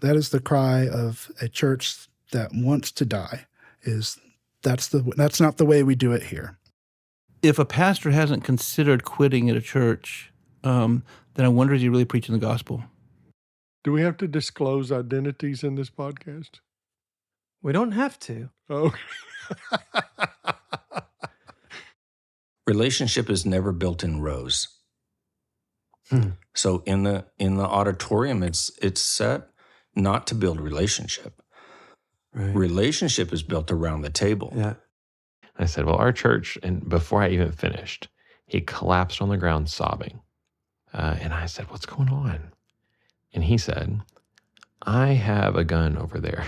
That is the cry of a church that wants to die. That's not the way we do it here. If a pastor hasn't considered quitting at a church, then I wonder, is he really preaching the gospel? Do we have to disclose identities in this podcast? We don't have to. Oh. Relationship is never built in rows. So in the auditorium, it's set not to build relationship. Right. Relationship is built around the table. Yeah. I said, well, our church, and before I even finished, he collapsed on the ground sobbing. And I said, what's going on? And he said, I have a gun over there.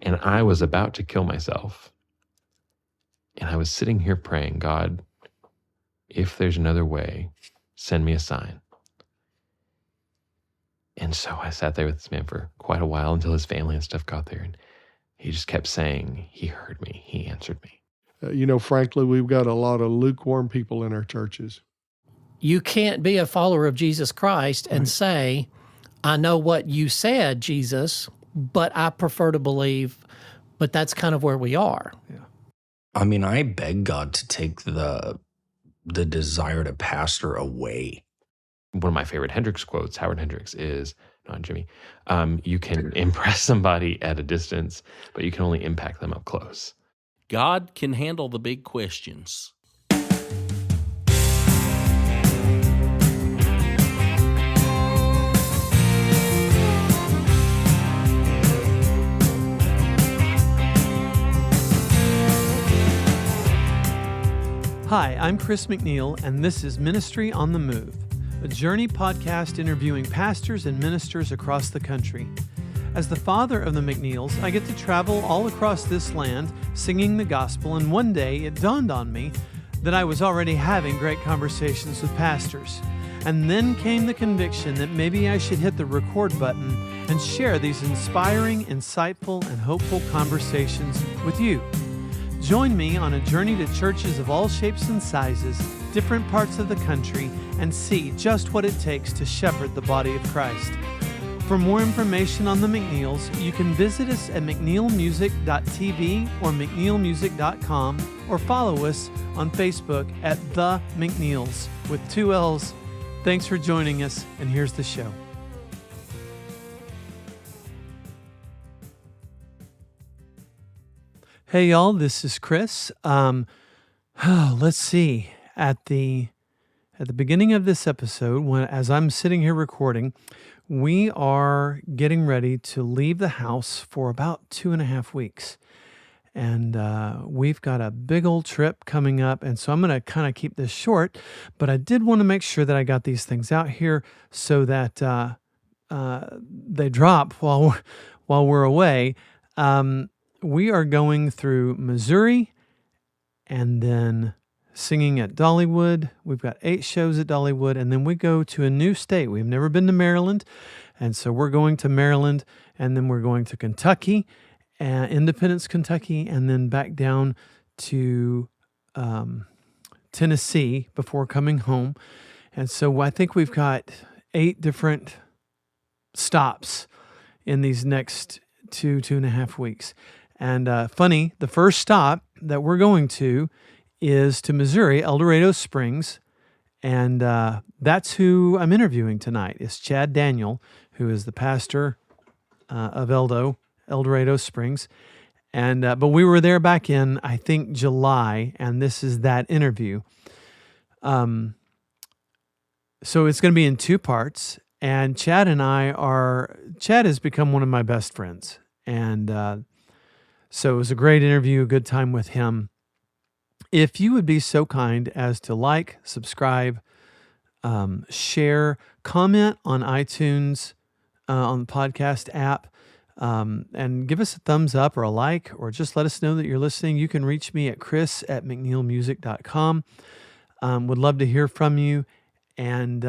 And I was about to kill myself. And I was sitting here praying, God, if there's another way, send me a sign. And so I sat there with this man for quite a while until his family and stuff got there. And he just kept saying, he heard me, he answered me. Frankly, we've got a lot of lukewarm people in our churches. You can't be a follower of Jesus Christ and say, I know what you said, Jesus, but I prefer to believe, but that's kind of where we are. Yeah. I mean, I beg God to take the desire to pastor away. One of my favorite Hendricks quotes, Howard Hendricks, is, not Jimmy, you can impress somebody at a distance, but you can only impact them up close. God can handle the big questions. Hi, I'm Chris McNeil, and this is Ministry on the Move, a journey podcast interviewing pastors and ministers across the country. As the father of the McNeils, I get to travel all across this land singing the gospel, and one day it dawned on me that I was already having great conversations with pastors. And then came the conviction that maybe I should hit the record button and share these inspiring, insightful, and hopeful conversations with you. Join me on a journey to churches of all shapes and sizes, different parts of the country, and see just what it takes to shepherd the body of Christ. For more information on the McNeils, you can visit us at mcneilmusic.tv or mcneilmusic.com, or follow us on Facebook at The McNeils with 2 L's. Thanks for joining us, and here's the show. Hey y'all, this is Chris. Let's see. At the beginning of this episode, as I'm sitting here recording, we are getting ready to leave the house for about 2.5 weeks. And we've got a big old trip coming up, and so I'm going to kind of keep this short, but I did want to make sure that I got these things out here so that they drop while we're away. We are going through Missouri and then singing at Dollywood. We've got 8 shows at Dollywood, and then we go to a new state. We've never been to Maryland, and so we're going to Maryland, and then we're going to Kentucky, Independence, Kentucky, and then back down to Tennessee before coming home. And so I think we've got 8 different stops in these next 2.5 weeks. And funny, the first stop that we're going to is to Missouri, El Dorado Springs, and that's who I'm interviewing tonight. It's Chad Daniel, who is the pastor of El Dorado Springs. And but we were there back in, I think, July, and this is that interview. So it's going to be in 2 parts, and Chad has become one of my best friends, and so it was a great interview, a good time with him. If you would be so kind as to like, subscribe, share, comment on iTunes, on the podcast app, and give us a thumbs up or a like, or just let us know that you're listening. You can reach me at chris@mcneilmusic.com. Would love to hear from you. And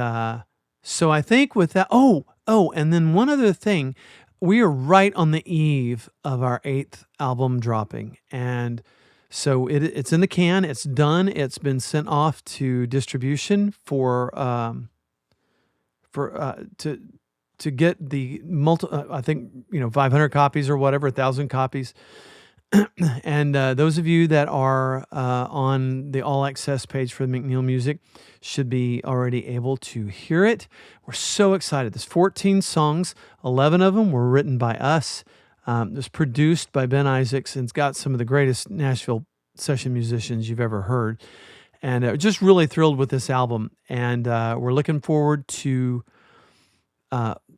so I think with that, and then one other thing, we are right on the eve of our 8th album dropping. And so it's in the can, it's done, it's been sent off to distribution to get the I think 500 copies or whatever, 1,000 copies. And those of you that are on the All Access page for McNeil Music should be already able to hear it. We're so excited. There's 14 songs. 11 of them were written by us. It was produced by Ben Isaacs, and it's got some of the greatest Nashville session musicians you've ever heard. And just really thrilled with this album. And we're looking forward to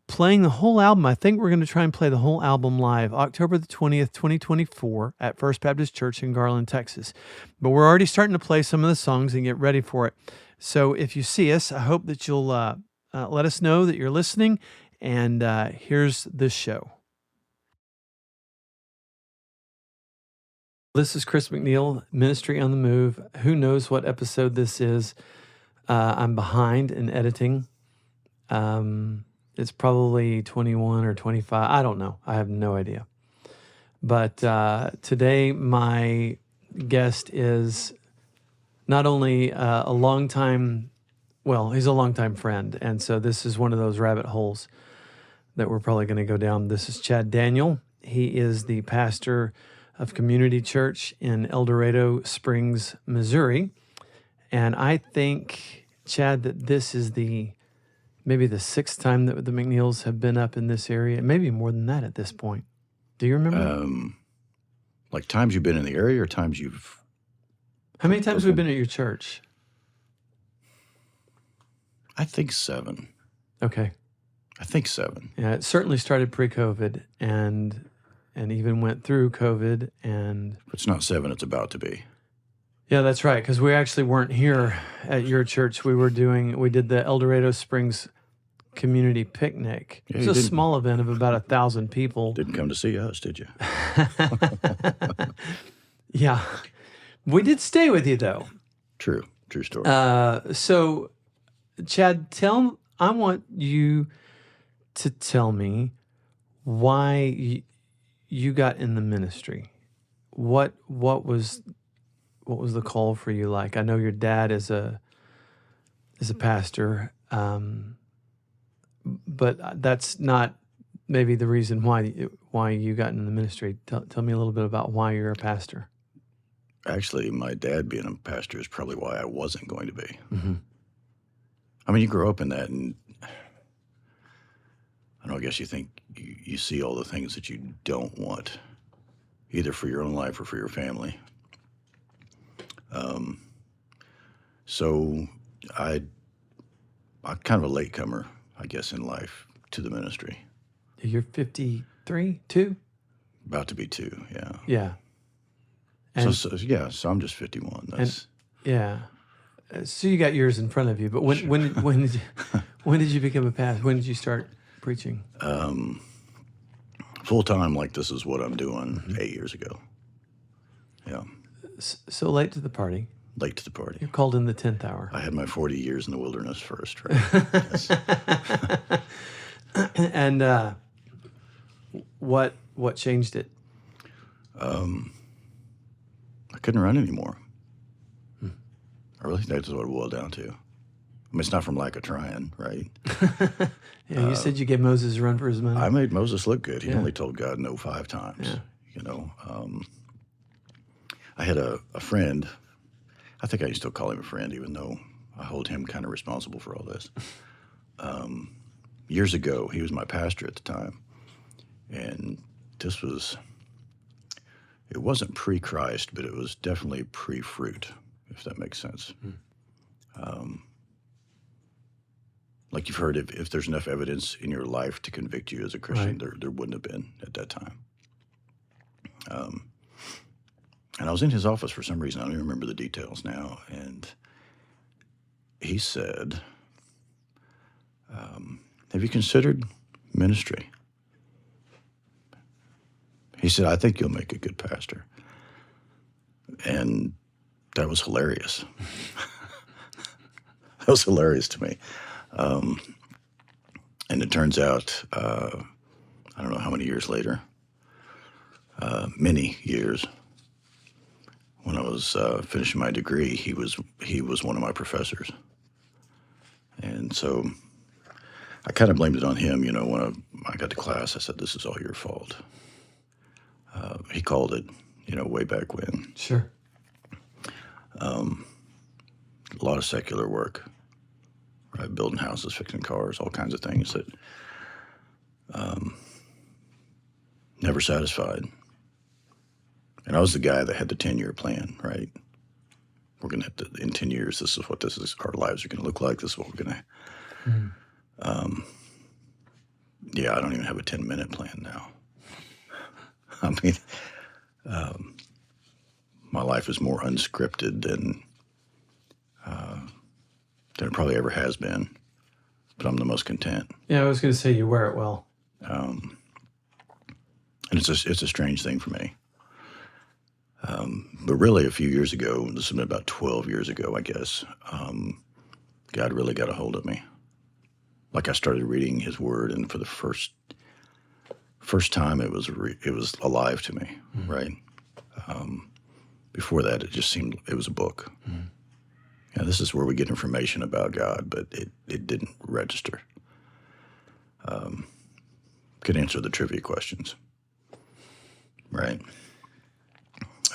playing the whole album. I think we're going to try and play the whole album live October the 20th, 2024 at First Baptist Church in Garland, Texas. But we're already starting to play some of the songs and get ready for it. So if you see us, I hope that you'll let us know that you're listening. And here's this show. This is Chris McNeil, Ministry on the Move. Who knows what episode this is? I'm behind in editing. It's probably 21 or 25. I don't know. I have no idea. But today, my guest is not only a longtime, well, he's a longtime friend. And so this is one of those rabbit holes that we're probably going to go down. This is Chad Daniel. He is the pastor of Community Church in El Dorado Springs, Missouri. And I think, Chad, that this is maybe the 6th time that the McNeils have been up in this area, maybe more than that at this point. Do you remember? Like times you've been in the area or times you've... How many times have we been at your church? I think 7. Okay. I think 7. Yeah, it certainly started pre-COVID and even went through COVID. And If it's not 7, it's about to be. yeah, that's right, because we actually weren't here at your church. We did the El Dorado Springs Community Picnic. Yeah, It was a small event of about 1,000 people. Didn't come to see us, did you? Yeah. We did stay with you, though. True story. So, Chad, I want you to tell me why you got in the ministry. What was the call for you like? I know your dad is a pastor, but that's not maybe the reason why you got in the ministry. Tell me a little bit about why you're a pastor. Actually, my dad being a pastor is probably why I wasn't going to be. Mm-hmm. I mean, you grow up in that, and I don't know, I guess you think you see all the things that you don't want, either for your own life or for your family. So I'm kind of a latecomer, I guess, in life to the ministry. You're 53, 2? About to be 2, yeah. Yeah. And, So I'm just 51. That's yeah. So you got yours in front of you, but when did you become a pastor? When did you start preaching? full time. Like this is what I'm doing 8 years ago. Yeah, So late to the party. late to the party. You're called in the 10th hour. I had my 40 years in the wilderness first, right? Yes. And what changed it? I couldn't run anymore. I really think that's what it boiled down to. I mean, it's not from lack of trying, right? Yeah, you said you gave Moses a run for his money. I made Moses look good. He Yeah. only told God no 5 times. Yeah. You know, I had a friend. I think I can still call him a friend, even though I hold him kind of responsible for all this. Years ago, he was my pastor at the time, and it wasn't pre-Christ, but it was definitely pre-fruit, if that makes sense. Like you've heard, if there's enough evidence in your life to convict you as a Christian, Right. there wouldn't have been at that time. And I was in his office for some reason. I don't even remember the details now. And he said, have you considered ministry? He said, I think you'll make a good pastor. And that was hilarious. That was hilarious to me. And it turns out, I don't know how many years later, many years, when I was finishing my degree, he was one of my professors. And so I kind of blamed it on him. When I got to class, I said, "This is all your fault." He called it, way back when. Sure. A lot of secular work, right? Building houses, fixing cars, all kinds of things that never satisfied. And I was the guy that had the 10-year plan, right? We're going to have to, in 10 years, this is what our lives are going to look like. This is what we're going to, yeah, I don't even have a 10-minute plan now. I mean, my life is more unscripted than it probably ever has been, but I'm the most content. Yeah, I was going to say you wear it well. And it's a strange thing for me. But really, a few years ago, this has been about 12 years ago, I guess, God really got a hold of me. Like I started reading His Word, and for the first time, it was alive to me, right? Before that, it just seemed it was a book. Yeah, this is where we get information about God, but it didn't register. Could answer the trivia questions, right?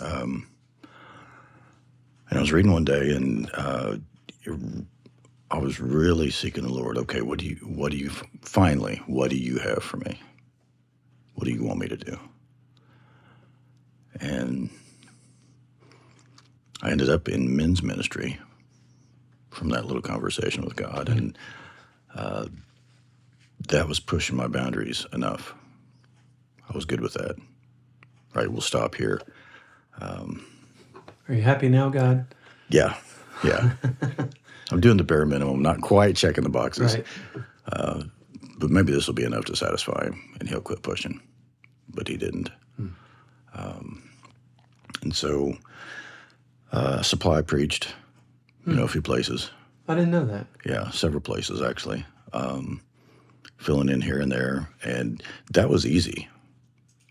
And I was reading one day, and I was really seeking the Lord. Okay, what do you have for me? What do you want me to do? And I ended up in men's ministry from that little conversation with God, and that was pushing my boundaries enough. I was good with that. All right, we'll stop here. Are you happy now, God? Yeah. I'm doing the bare minimum, not quite checking the boxes. Right. But maybe this will be enough to satisfy him, and he'll quit pushing. But he didn't. And so Supply preached, a few places. I didn't know that. Yeah, several places, actually. Filling in here and there. And that was easy.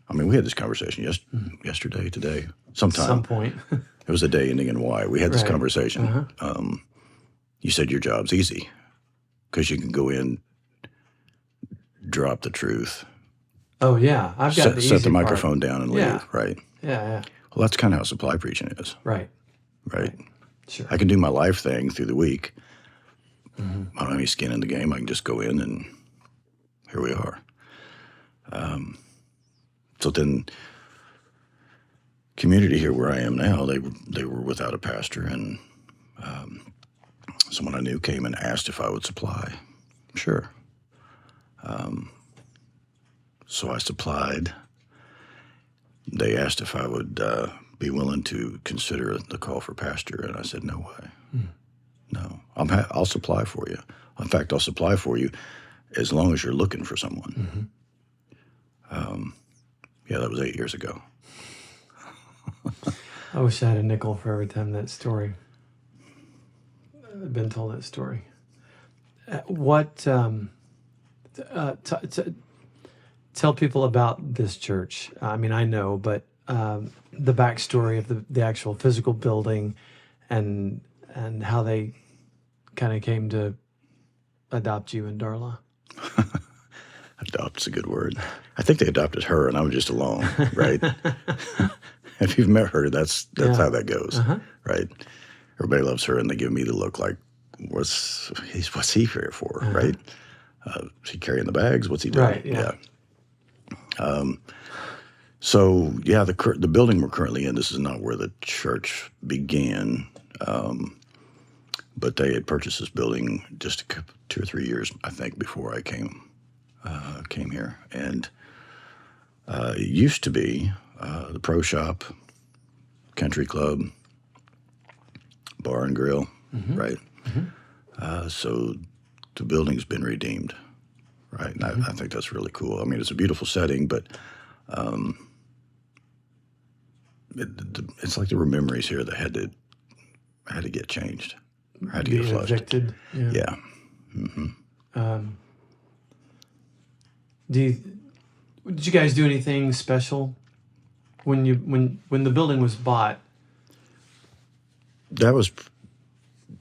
I mean, we had this conversation yesterday, today, sometime. At some point. It was a day ending in Y. We had this Right. conversation. You said your job's easy because you can go in, drop the truth, Oh, yeah. I've got the set easy the part. microphone down and leave, Yeah. right? Yeah. Well, that's kind of how supply preaching is, Right. right? Sure. I can do my life thing through the week. I don't have any skin in the game. I can just go in and here we are. So then community here where I am now, they were without a pastor, and someone I knew came and asked if I would supply. Sure. So I supplied. They asked if I would be willing to consider the call for pastor, and I said, no way. No, I'll supply for you. In fact, I'll supply for you as long as you're looking for someone. Yeah, that was 8 years ago. I wish I had a nickel for every time that story. I've been told that story. Tell people about this church. I mean, I know, but the backstory of the actual physical building and how they kind of came to adopt you and Darla. Adopt's a good word. I think they adopted her, and I was just along, right? If you've met her, that's how that goes, right? Everybody loves her, and they give me the look like, what's he here for, right? Is he carrying the bags? What's he doing? Right, yeah. So, yeah, the building we're currently in, this is not where the church began, but they had purchased this building just 2 or 3 years, I think, before I came here. And it used to be the pro shop, country club, bar and grill, right? So the building's been redeemed, right? And I think that's really cool. I mean, it's a beautiful setting, but it's like there were memories here that had to get changed, had to get flushed. Evicted. Yeah. Did you guys do anything special when the building was bought? That was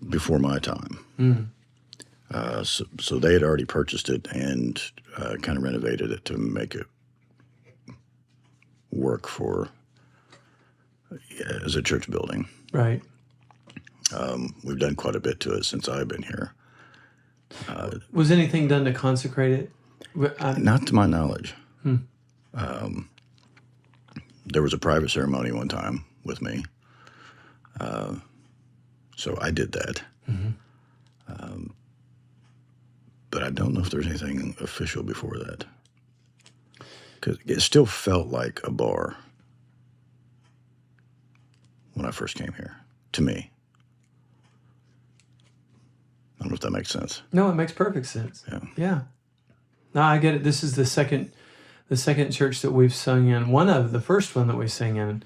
before my time. So they had already purchased it and kind of renovated it to make it work for as a church building. Right. We've done quite a bit to it since I've been here. Was anything done to consecrate it? Not to my knowledge. There was a private ceremony one time with me, so I did that. But I don't know if there's anything official before that, because it still felt like a bar when I first came here, to me. I don't know if that makes sense. No, it makes perfect sense. Yeah. Yeah. No, I get it. This is the second church that we've sung in. The first one that we sang in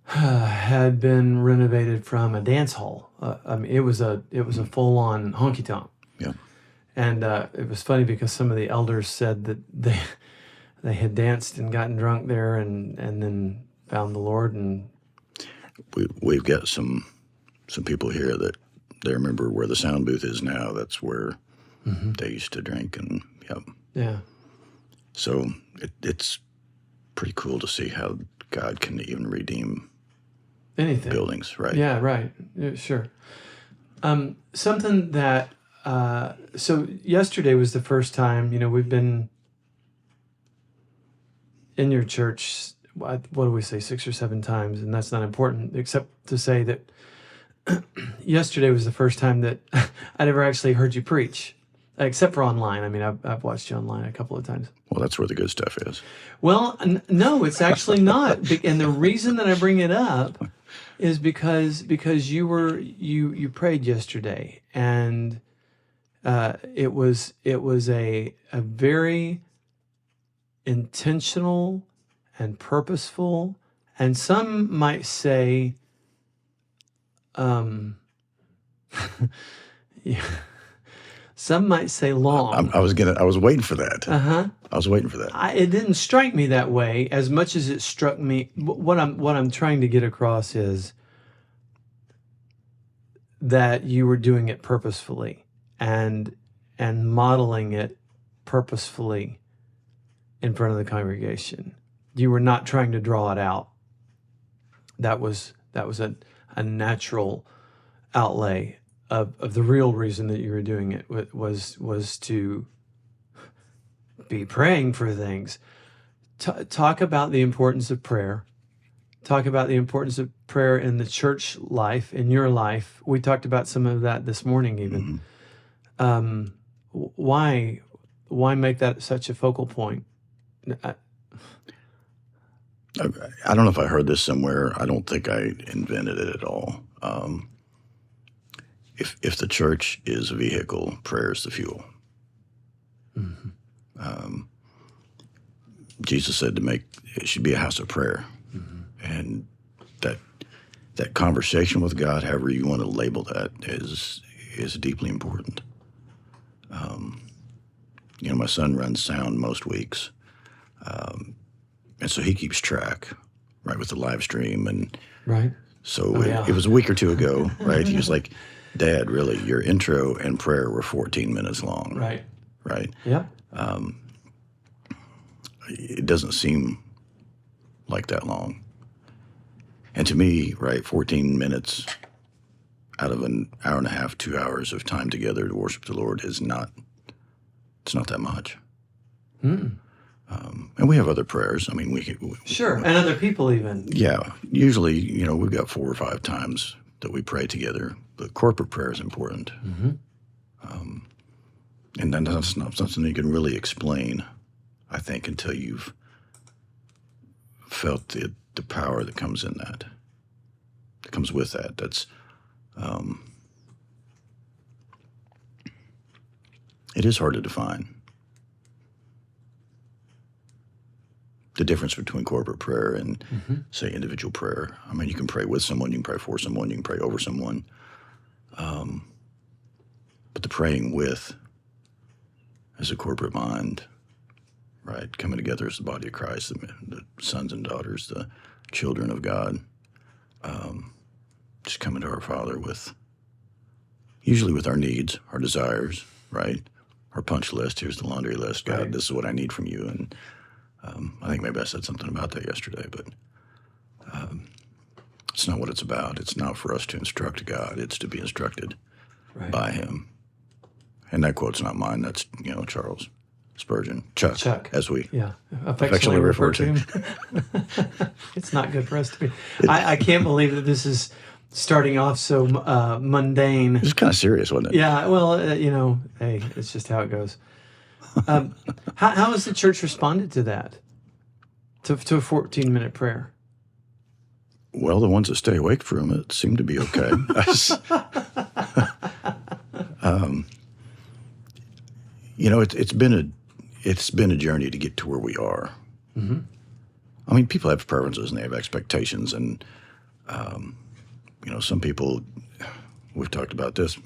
had been renovated from a dance hall. I mean, it was a full on honky tonk. Yeah. And it was funny because some of the elders said that they had danced and gotten drunk there and then found the Lord. And We've got some people here that they remember where the sound booth is now. That's where they used to drink, and yeah. So it's pretty cool to see how God can even redeem Anything. buildings, right? Yeah, right. Yeah, sure. Something that, so yesterday was the first time, we've been in your church, what do we say, 6 or 7 times, and that's not important, except to say that yesterday was the first time that I'd ever actually heard you preach, except for online. I mean, I've watched you online a couple of times. Well, that's where the good stuff is. Well, no, it's actually not. And the reason that I bring it up is because you prayed yesterday, and it was a very intentional and purposeful, and some might say, yeah, some might say long. I was waiting for that. Uh-huh. I was waiting for that. It didn't strike me that way as much as it struck me. What I'm trying to get across is that you were doing it purposefully and modeling it purposefully in front of the congregation. You were not trying to draw it out. That was a natural outlay of the real reason that you were doing it was to be praying for things. Talk about the importance of prayer. Talk about the importance of prayer in the church life, in your life. We talked about some of that this morning even. Why make that such a focal point? I don't know if I heard this somewhere. I don't think I invented it at all. If the church is a vehicle, prayer is the fuel. Jesus said it should be a house of prayer, and that conversation with God, however you want to label that, is deeply important. My son runs sound most weeks, and so he keeps track, right, with the live stream, and Right. so it was a week or two ago, right? He was like, "Dad, really, your intro and prayer were 14 minutes long." Right. Right? Yep. It doesn't seem like that long. And to me, right, 14 minutes out of an hour and a half, 2 hours of time together to worship the Lord it's not that much. And we have other prayers. I mean, Sure, and other people even. Yeah, usually, we've got 4 or 5 times that we pray together. But corporate prayer is important. And then that's not something you can really explain, I think, until you've felt the power that comes in that comes with that. That's it is hard to define. The difference between corporate prayer and, say, individual prayer. I mean, you can pray with someone, you can pray for someone, you can pray over someone. But the praying with as a corporate mind, right, coming together as the body of Christ, the sons and daughters, the children of God, just coming to our Father with, usually with our needs, our desires, right? Our punch list. Here's the laundry list. God, Right. this is what I need from you. And I think maybe I said something about that yesterday, but it's not what it's about. It's not for us to instruct God. It's to be instructed Right. by Him. And that quote's not mine. That's, Charles Spurgeon. Chuck. As we Yeah, affectionately refer to him. It's not good for us to be. I can't believe that this is starting off so mundane. It was kind of serious, wasn't it? Yeah, well, hey, it's just how it goes. How has the church responded to that? To a 14-minute prayer? Well, the ones that stay awake from it seem to be okay. It's been a journey to get to where we are. Mm-hmm. I mean, people have preferences and they have expectations, and some people. We've talked about this.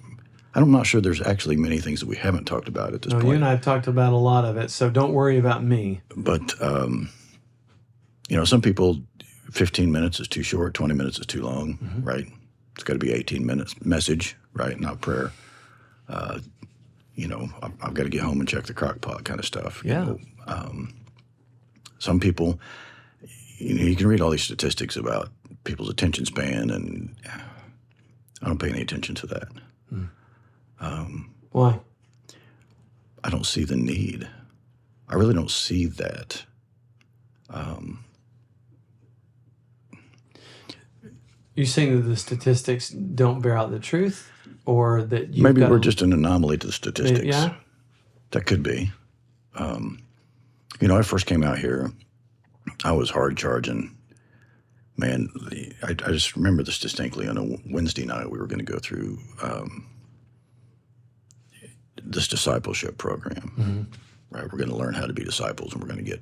I'm not sure there's actually many things that we haven't talked about at this point. You and I have talked about a lot of it, so don't worry about me. But some people, 15 minutes is too short, 20 minutes is too long, Mm-hmm. right? It's got to be 18 minutes message, right? Not prayer. I've got to get home and check the crock pot kind of stuff. Yeah. Some people, you can read all these statistics about people's attention span, and I don't pay any attention to that. Why? I don't see the need. I really don't see that. You saying that the statistics don't bear out the truth, or that you've Maybe got we're a- just an anomaly to the statistics. Yeah. That could be. I first came out here, I was hard charging. Man, I just remember this distinctly. On a Wednesday night, we were going to go through this discipleship program. Mm-hmm. Right? We're going to learn how to be disciples, and we're going to get.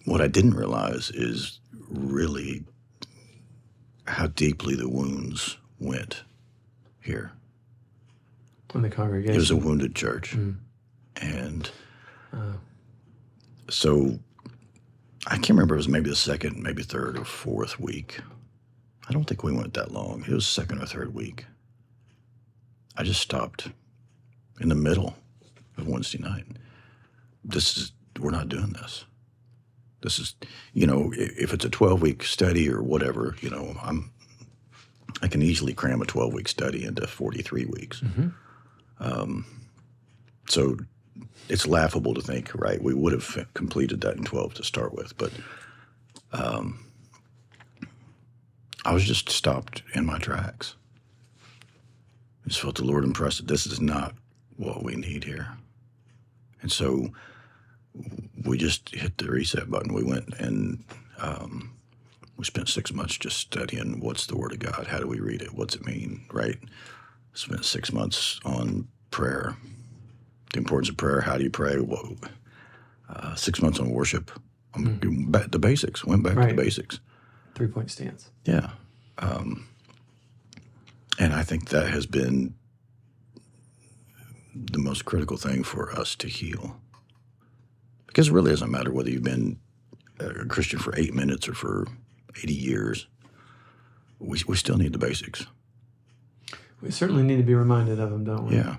What I didn't realize is really how deeply the wounds went here. in the congregation. It was a wounded church. And so I can't remember, it was maybe the second, maybe third or fourth week. I don't think we went that long. It was second or third week. I just stopped in the middle of Wednesday night. We're not doing this. This is, if it's a 12-week study or whatever, I can easily cram a 12-week study into 43 weeks. So it's laughable to think, right, we would have completed that in 12 to start with, but I was just stopped in my tracks. I just felt the Lord impressed that this is not what we need here. And so we just hit the reset button. We went and we spent 6 months just studying what's the Word of God, how do we read it, what's it mean, right? Spent 6 months on prayer, the importance of prayer, how do you pray, 6 months on worship, the basics, went back to the basics. 3-point stance. Yeah. And I think that has been the most critical thing for us to heal. Because it really doesn't matter whether you've been a Christian for 8 minutes or for 80 years. We still need the basics. We certainly need to be reminded of them, don't we? Yeah.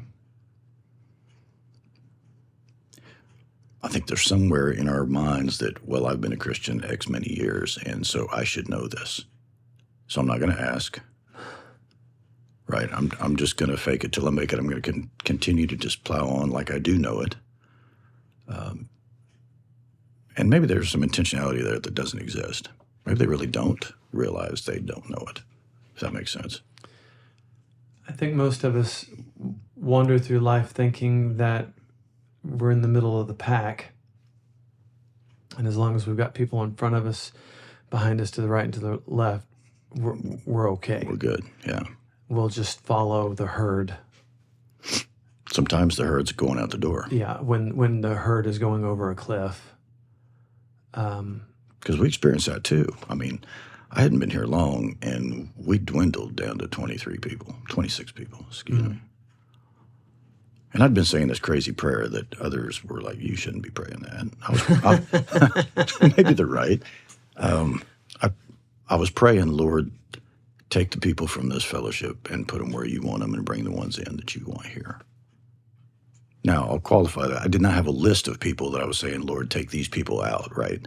I think there's somewhere in our minds that, well, I've been a Christian X many years, and so I should know this. So I'm not going to ask. Right? I'm just going to fake it till I make it. I'm going to continue to just plow on like I do know it. And maybe there's some intentionality there that doesn't exist. Maybe they really don't realize they don't know it. If that makes sense. I think most of us wander through life thinking that we're in the middle of the pack. And as long as we've got people in front of us, behind us, to the right and to the left, we're okay. We're good, yeah. We'll just follow the herd. Sometimes the herd's going out the door. Yeah, when the herd is going over a cliff. Because we experienced that too. I mean, I hadn't been here long, and we dwindled down to 26 people, excuse me. And I'd been saying this crazy prayer that others were like, you shouldn't be praying that. Maybe they're right. I was praying, Lord, take the people from this fellowship and put them where you want them and bring the ones in that you want here. Now, I'll qualify that. I did not have a list of people that I was saying, Lord, take these people out, right?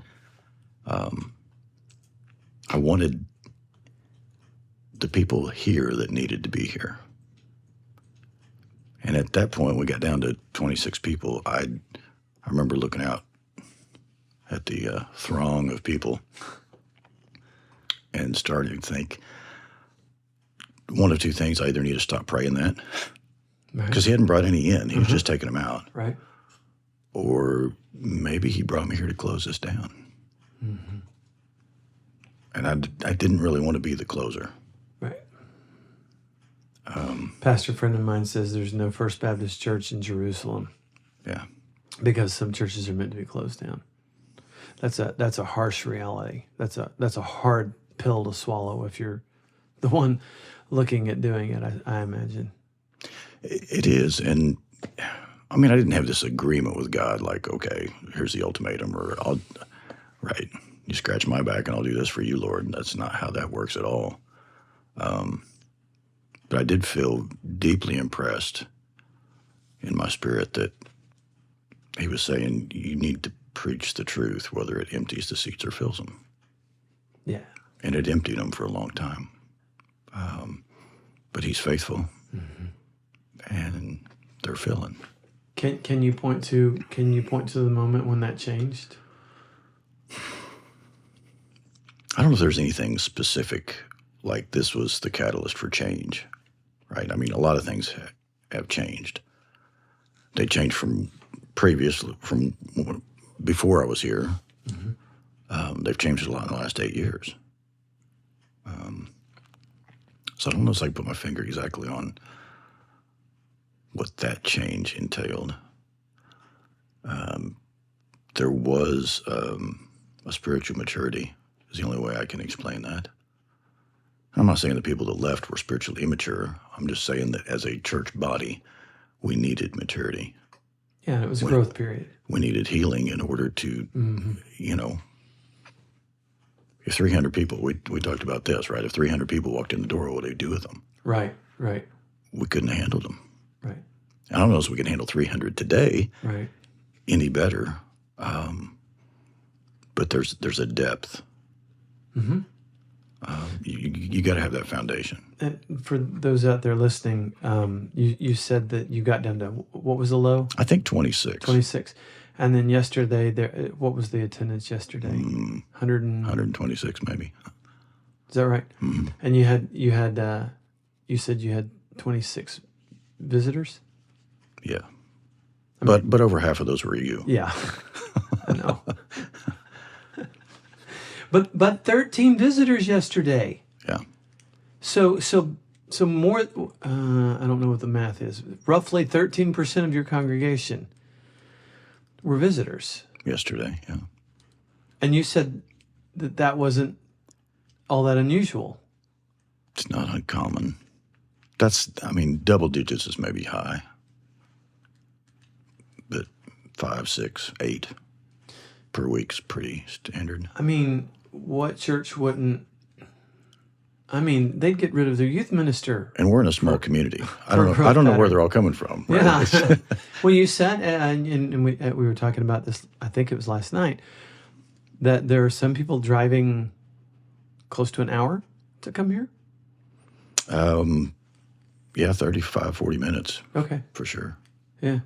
I wanted the people here that needed to be here. And at that point, we got down to 26 people. I remember looking out at the throng of people and starting to think, one of two things: I either need to stop praying that, because he hadn't brought any in. He was just taking them out. Right. Or maybe he brought me here to close this down. Mm-hmm. And I didn't really want to be the closer. Right. Pastor friend of mine says there's no First Baptist Church in Jerusalem. Yeah. Because some churches are meant to be closed down. That's a harsh reality. That's a hard pill to swallow if you're the one looking at doing it, I imagine. It is. And I mean, I didn't have this agreement with God, like, okay, here's the ultimatum, or right, you scratch my back and I'll do this for you, Lord. And that's not how that works at all. But I did feel deeply impressed in my spirit that he was saying, you need to preach the truth, whether it empties the seats or fills them. Yeah. And it emptied them for a long time. But he's faithful, and they're filling. Can you point to the moment when that changed? I don't know if there's anything specific like this was the catalyst for change, right? I mean, a lot of things have changed. They changed from before I was here. They've changed a lot in the last 8 years. So I don't know if I can put my finger exactly on what that change entailed. There was a spiritual maturity is the only way I can explain that. I'm not saying the people that left were spiritually immature. I'm just saying that as a church body, we needed maturity. Yeah, it was a growth period. We needed healing in order to, if 300 people, we talked about this, right? If 300 people walked in the door, what would they do with them? Right. We couldn't handle them. Right. I don't know if we can handle 300 today any better, but there's a depth. You got to have that foundation. And for those out there listening, you said that you got down to, what was the low? I think 26. 26. And then yesterday, what was the attendance yesterday? 126 maybe. Is that right? And you said you had 26 visitors? Yeah. But over half of those were you. Yeah. I know. But 13 visitors yesterday. Yeah. So more, I don't know what the math is. Roughly 13% of your congregation were visitors. Yesterday, yeah. And you said that wasn't all that unusual. It's not uncommon. Double digits is maybe high. But 5, 6, 8 per week's pretty standard. I mean, what church wouldn't? They'd get rid of their youth minister. And we're in a small community. I don't know where they're all coming from. Right? Yeah. Well, you said, and we were talking about this, I think it was last night, that there are some people driving close to an hour to come here? Yeah, 35, 40 minutes. Okay. For sure. Yeah.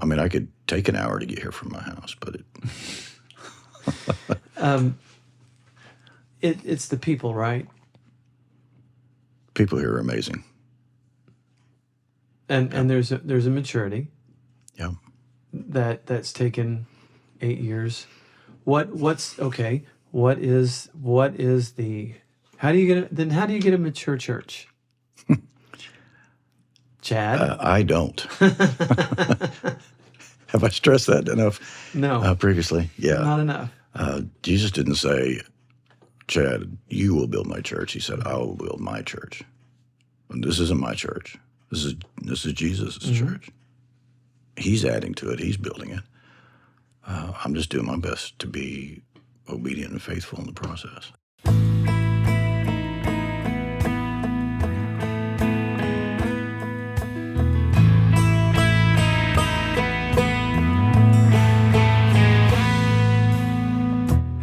I could take an hour to get here from my house, but it's the people, right? People here are amazing. And there's a maturity. Yeah. That's taken 8 years. What is the, how do you get a mature church? Chad? I don't. Have I stressed that enough? No. Previously? Yeah. Not enough. Jesus didn't say, Chad, you will build my church. He said, I will build my church. And this isn't my church. This is Jesus' church. He's adding to it. He's building it. I'm just doing my best to be obedient and faithful in the process.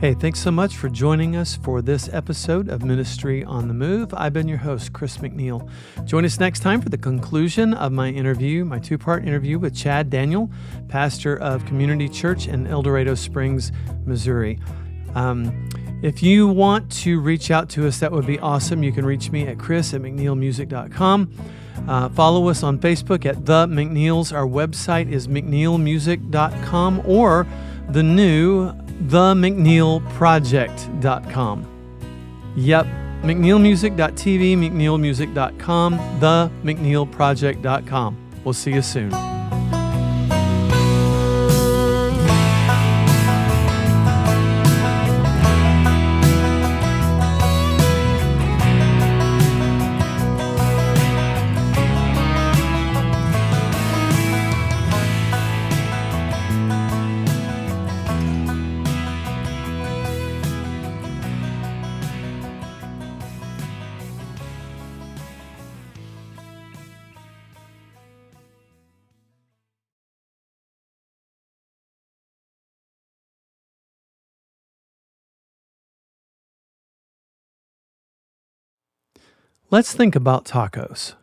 Hey, thanks so much for joining us for this episode of Ministry on the Move. I've been your host, Chris McNeil. Join us next time for the conclusion of my interview, my two-part interview with Chad Daniel, pastor of Community Church in El Dorado Springs, Missouri. If you want to reach out to us, that would be awesome. You can reach me at chris@mcneilmusic.com. Follow us on Facebook at The McNeils. Our website is mcneilmusic.com or the new themcneilproject.com. Yep, mcneilmusic.tv, mcneilmusic.com, themcneilproject.com. We'll see you soon. Let's think about tacos.